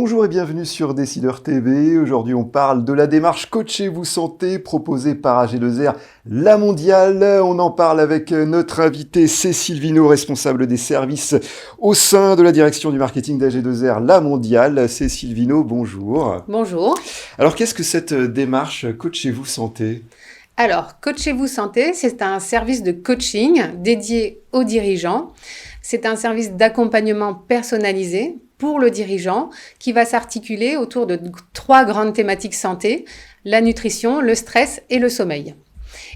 Bonjour et bienvenue sur Décideur TV. Aujourd'hui, on parle de la démarche Coachez-vous Santé proposée par AG2R La Mondiale. On en parle avec notre invitée Cécile Vineau, responsable des services au sein de la direction du marketing d'AG2R La Mondiale. Cécile Vineau, bonjour. Bonjour. Alors, qu'est-ce que cette démarche Coachez-vous Santé ? Alors, Coachez-vous Santé, c'est un service de coaching dédié aux dirigeants. C'est un service d'accompagnement personnalisé pour le dirigeant qui va s'articuler autour de 3 grandes thématiques santé, la nutrition, le stress et le sommeil.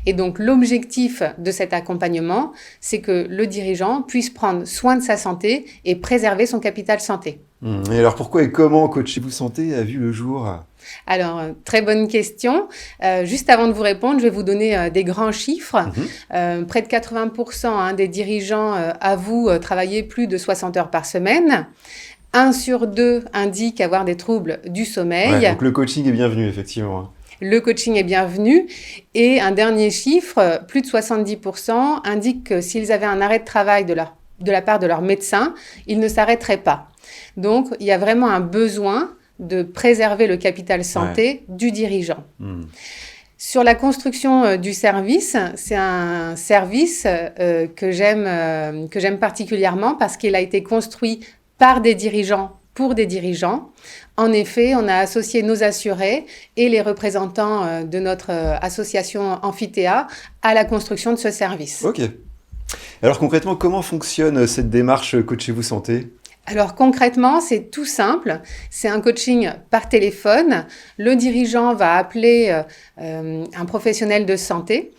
Et donc, l'objectif de cet accompagnement, c'est que le dirigeant puisse prendre soin de sa santé et préserver son capital santé. Et alors, pourquoi et comment Coachez-vous Santé a vu le jour ? Alors, très bonne question. Juste avant de vous répondre, je vais vous donner des grands chiffres. Près de 80% des dirigeants avouent travailler plus de 60 heures par semaine. 1 sur 2 indique avoir des troubles du sommeil. Ouais, donc le coaching est bienvenu, effectivement. Le coaching est bienvenu. Et un dernier chiffre, plus de 70% indiquent que s'ils avaient un arrêt de travail de la part de leur médecin, ils ne s'arrêteraient pas. Donc, il y a vraiment un besoin de préserver le capital santé du dirigeant. Sur la construction du service, c'est un service que j'aime particulièrement parce qu'il a été construit par des dirigeants pour des dirigeants. En effet, on a associé nos assurés et les représentants de notre association Amphithéa à la construction de ce service. Ok. Alors concrètement, comment fonctionne cette démarche Coachez-vous Santé ? Alors concrètement, c'est tout simple. C'est un coaching par téléphone. Le dirigeant va appeler un professionnel de santé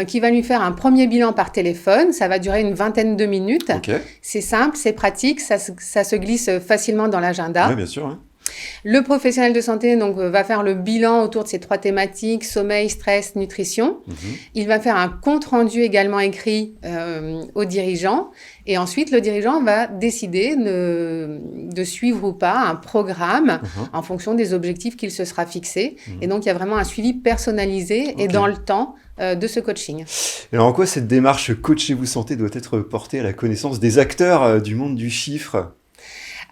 qui va lui faire un premier bilan par téléphone. Ça va durer une vingtaine de minutes. Okay. C'est simple, c'est pratique, ça se glisse facilement dans l'agenda. Oui, bien sûr. Hein. Le professionnel de santé va faire le bilan autour de ces 3 thématiques, sommeil, stress, nutrition. Il va faire un compte-rendu également écrit au dirigeant. Et ensuite, le dirigeant va décider de suivre ou pas un programme en fonction des objectifs qu'il se sera fixé. Et donc, il y a vraiment un suivi personnalisé et dans le temps de ce coaching. Alors, en quoi cette démarche Coachez-vous Santé doit être portée à la connaissance des acteurs du monde du chiffre ?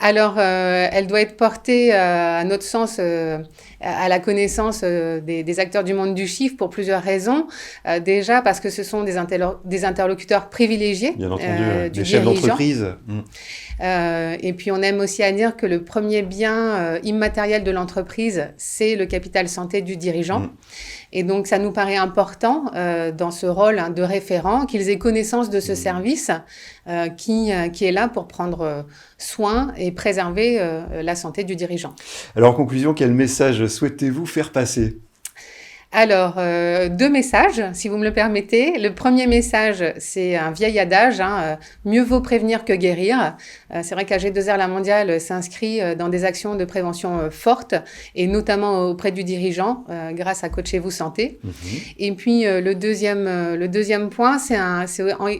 Alors, elle doit être portée, à notre sens, à la connaissance des acteurs du monde du chiffre pour plusieurs raisons. Déjà parce que ce sont des interlocuteurs privilégiés bien entendu, du des chefs dirigeant. d'entreprise. Et puis, on aime aussi à dire que le premier bien immatériel de l'entreprise, c'est le capital santé du dirigeant. Et donc, ça nous paraît important dans ce rôle de référent qu'ils aient connaissance de ce service qui est là pour prendre soin et préserver la santé du dirigeant. Alors, en conclusion, quel message souhaitez-vous faire passer ? Alors, 2 messages, si vous me le permettez. Le premier message, c'est un vieil adage, mieux vaut prévenir que guérir. C'est vrai qu'AG2R La Mondiale s'inscrit dans des actions de prévention fortes, et notamment auprès du dirigeant, grâce à Coachez-vous Santé. Et puis, le deuxième point, c'est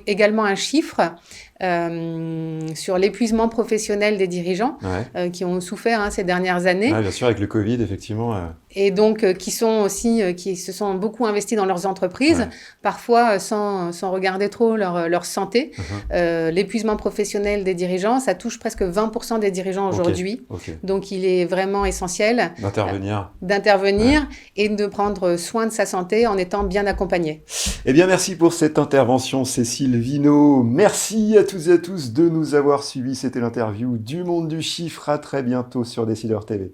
également un chiffre sur l'épuisement professionnel des dirigeants qui ont souffert ces dernières années. Bien sûr, avec le Covid, effectivement. Et donc, qui se sont beaucoup investis dans leurs entreprises, parfois sans regarder trop leur santé. L'épuisement professionnel des dirigeants, ça touche presque 20% des dirigeants aujourd'hui. Donc, il est vraiment essentiel d'intervenir et de prendre soin de sa santé en étant bien accompagné. Eh bien, merci pour cette intervention, Cécile Vineau. Merci à toutes et à tous de nous avoir suivis. C'était l'interview du Monde du Chiffre. À très bientôt sur Décideur TV.